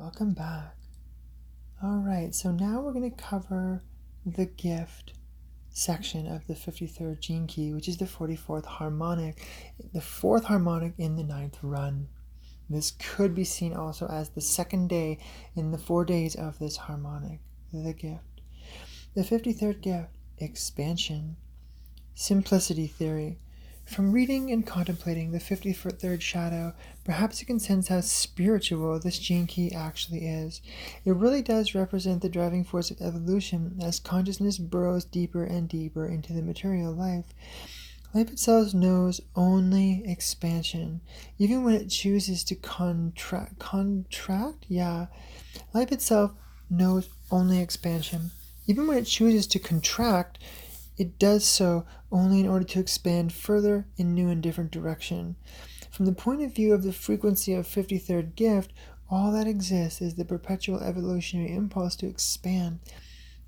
Welcome back. All right, so now we're going to cover the gift section of the 53rd gene key, which is the 44th harmonic, the 4th harmonic in the 9th run. This could be seen also as the second day in the 4 days of this harmonic, the gift. The 53rd gift, expansion, simplicity theory. From reading and contemplating the 53rd shadow, perhaps you can sense how spiritual this gene key actually is. It really does represent the driving force of evolution as consciousness burrows deeper and deeper into the material life. Life itself knows only expansion, even when it chooses to contract? Yeah. Life itself knows only expansion. Even when it chooses to contract, it does so only in order to expand further in new and different direction. From the point of view of the frequency of 53rd gift, all that exists is the perpetual evolutionary impulse to expand.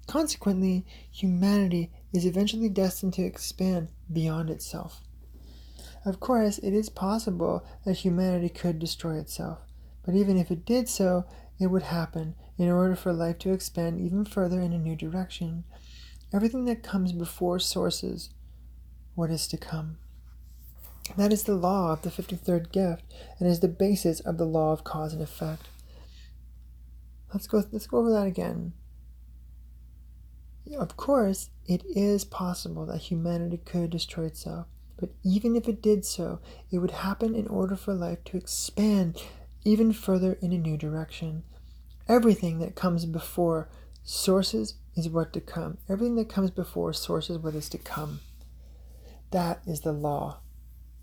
Consequently, humanity is eventually destined to expand beyond itself. Of course, it is possible that humanity could destroy itself, but even if it did so, it would happen in order for life to expand even further in a new direction. Everything that comes before sources what is to come. That is the law of the 53rd gift and is the basis of the law of cause and effect. Let's go over that again. Of course, it is possible that humanity could destroy itself, but even if it did so, it would happen in order for life to expand even further in a new direction. Everything that comes before sources is what to come. Everything that comes before source is what is to come. That is the law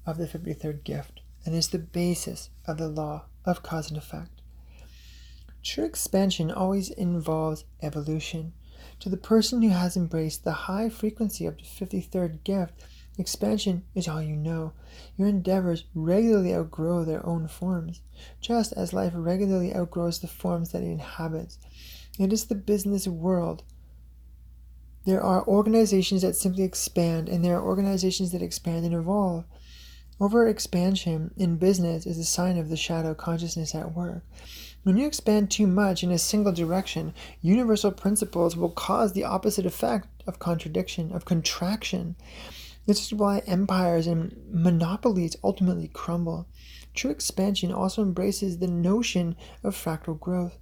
of the 53rd gift and is the basis of the law of cause and effect. True expansion always involves evolution. To the person who has embraced the high frequency of the 53rd gift, expansion is all you know. Your endeavors regularly outgrow their own forms, just as life regularly outgrows the forms that it inhabits. It is the business world. There are organizations that simply expand, and there are organizations that expand and evolve. Overexpansion in business is a sign of the shadow consciousness at work. When you expand too much in a single direction, universal principles will cause the opposite effect of contradiction, of contraction. This is why empires and monopolies ultimately crumble. True expansion also embraces the notion of fractal growth.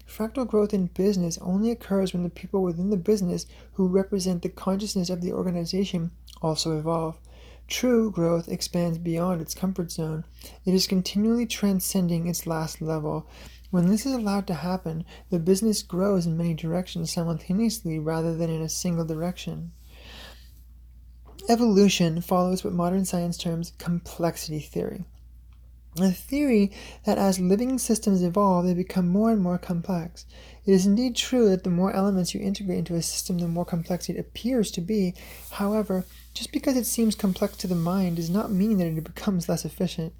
Fractal growth in business only occurs when the people within the business who represent the consciousness of the organization also evolve. True growth expands beyond its comfort zone. It is continually transcending its last level. When this is allowed to happen, the business grows in many directions simultaneously rather than in a single direction. Evolution follows what modern science terms complexity theory. A theory that as living systems evolve, they become more and more complex. It is indeed true that the more elements you integrate into a system, the more complex it appears to be. However, just because it seems complex to the mind does not mean that it becomes less efficient.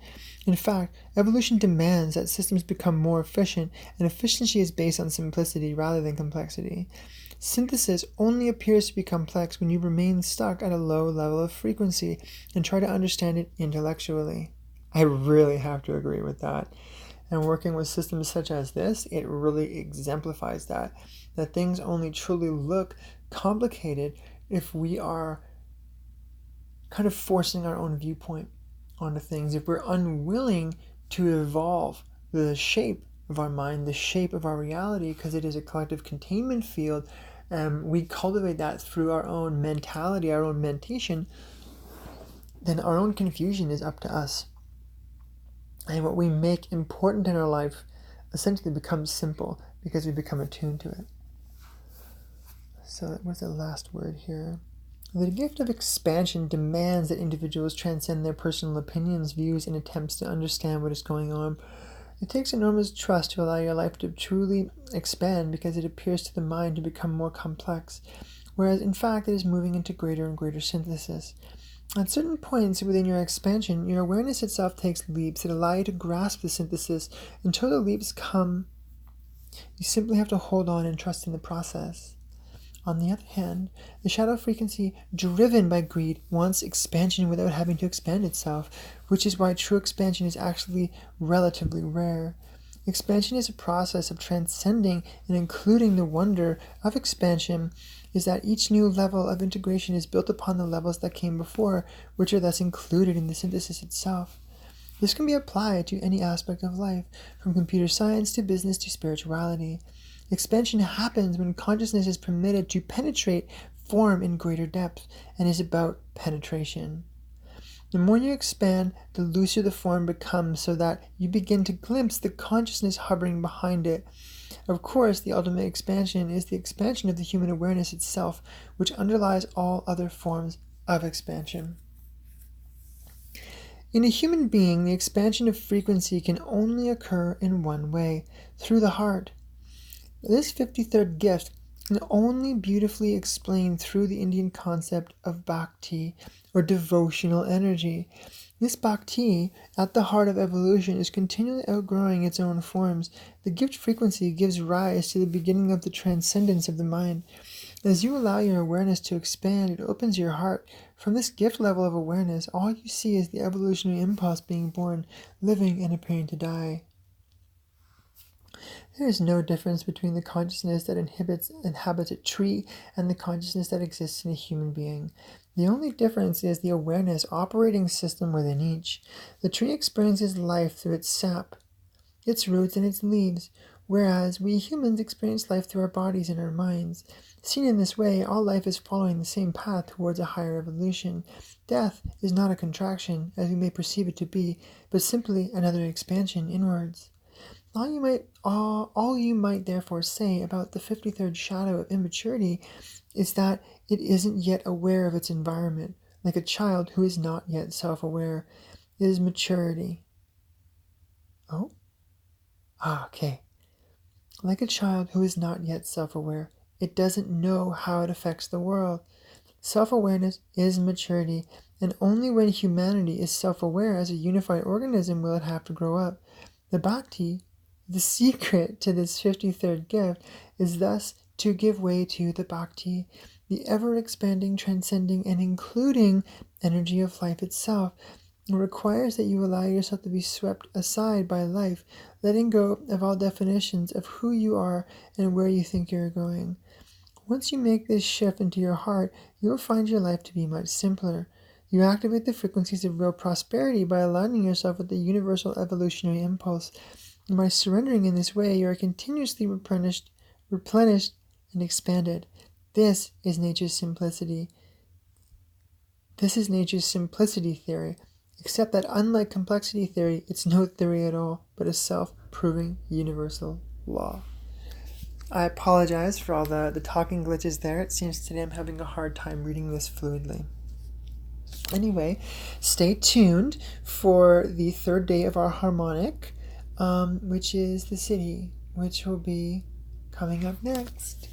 In fact, evolution demands that systems become more efficient, and efficiency is based on simplicity rather than complexity. Synthesis only appears to be complex when you remain stuck at a low level of frequency and try to understand it intellectually. I really have to agree with that. And working with systems such as this, it really exemplifies that things only truly look complicated if we are kind of forcing our own viewpoint onto things, if we're unwilling to evolve the shape of our mind, the shape of our reality, because it is a collective containment field, we cultivate that through our own mentality, our own mentation, then our own confusion is up to us. And what we make important in our life essentially becomes simple because we become attuned to it. So what's the last word here? The gift of expansion demands that individuals transcend their personal opinions, views, and attempts to understand what is going on. It takes enormous trust to allow your life to truly expand because it appears to the mind to become more complex, whereas in fact it is moving into greater and greater synthesis. At certain points within your expansion, your awareness itself takes leaps that allow you to grasp the synthesis. Until the leaps come, you simply have to hold on and trust in the process. On the other hand, the shadow frequency, driven by greed, wants expansion without having to expand itself, which is why true expansion is actually relatively rare. Expansion is a process of transcending and including the wonder of expansion is that each new level of integration is built upon the levels that came before, which are thus included in the synthesis itself. This can be applied to any aspect of life, from computer science to business to spirituality. Expansion happens when consciousness is permitted to penetrate form in greater depth and is about penetration. The more you expand, the looser the form becomes so that you begin to glimpse the consciousness hovering behind it. Of course, the ultimate expansion is the expansion of the human awareness itself, which underlies all other forms of expansion. In a human being, the expansion of frequency can only occur in one way, through the heart. This 53rd gift can only beautifully explained through the Indian concept of bhakti, or devotional energy. This bhakti, at the heart of evolution, is continually outgrowing its own forms. The gift frequency gives rise to the beginning of the transcendence of the mind. As you allow your awareness to expand, it opens your heart. From this gift level of awareness, all you see is the evolutionary impulse being born, living, and appearing to die. There is no difference between the consciousness that inhabits a tree and the consciousness that exists in a human being. The only difference is the awareness operating system within each. The tree experiences life through its sap, its roots, and its leaves, whereas we humans experience life through our bodies and our minds. Seen in this way, all life is following the same path towards a higher evolution. Death is not a contraction, as we may perceive it to be, but simply another expansion inwards. All you might therefore say about the 53rd shadow of immaturity is that it isn't yet aware of its environment, like a child who is not yet self-aware. It is maturity. Okay. Like a child who is not yet self-aware, it doesn't know how it affects the world. Self-awareness is maturity, and only when humanity is self-aware as a unified organism will it have to grow up. The bhakti, the secret to this 53rd gift, is thus to give way to the bhakti, the ever-expanding, transcending, and including energy of life itself. It requires that you allow yourself to be swept aside by life, letting go of all definitions of who you are and where you think you're going. Once you make this shift into your heart, you will find your life to be much simpler. You activate the frequencies of real prosperity by aligning yourself with the universal evolutionary impulse. And by surrendering in this way, you are continuously replenished, and expanded. This is nature's simplicity. This is nature's simplicity theory, except that unlike complexity theory, it's no theory at all, but a self-proving universal law. I apologize for all the talking glitches there. It seems today I'm having a hard time reading this fluidly. Anyway, stay tuned for the third day of our harmonic, which is the city, which will be coming up next.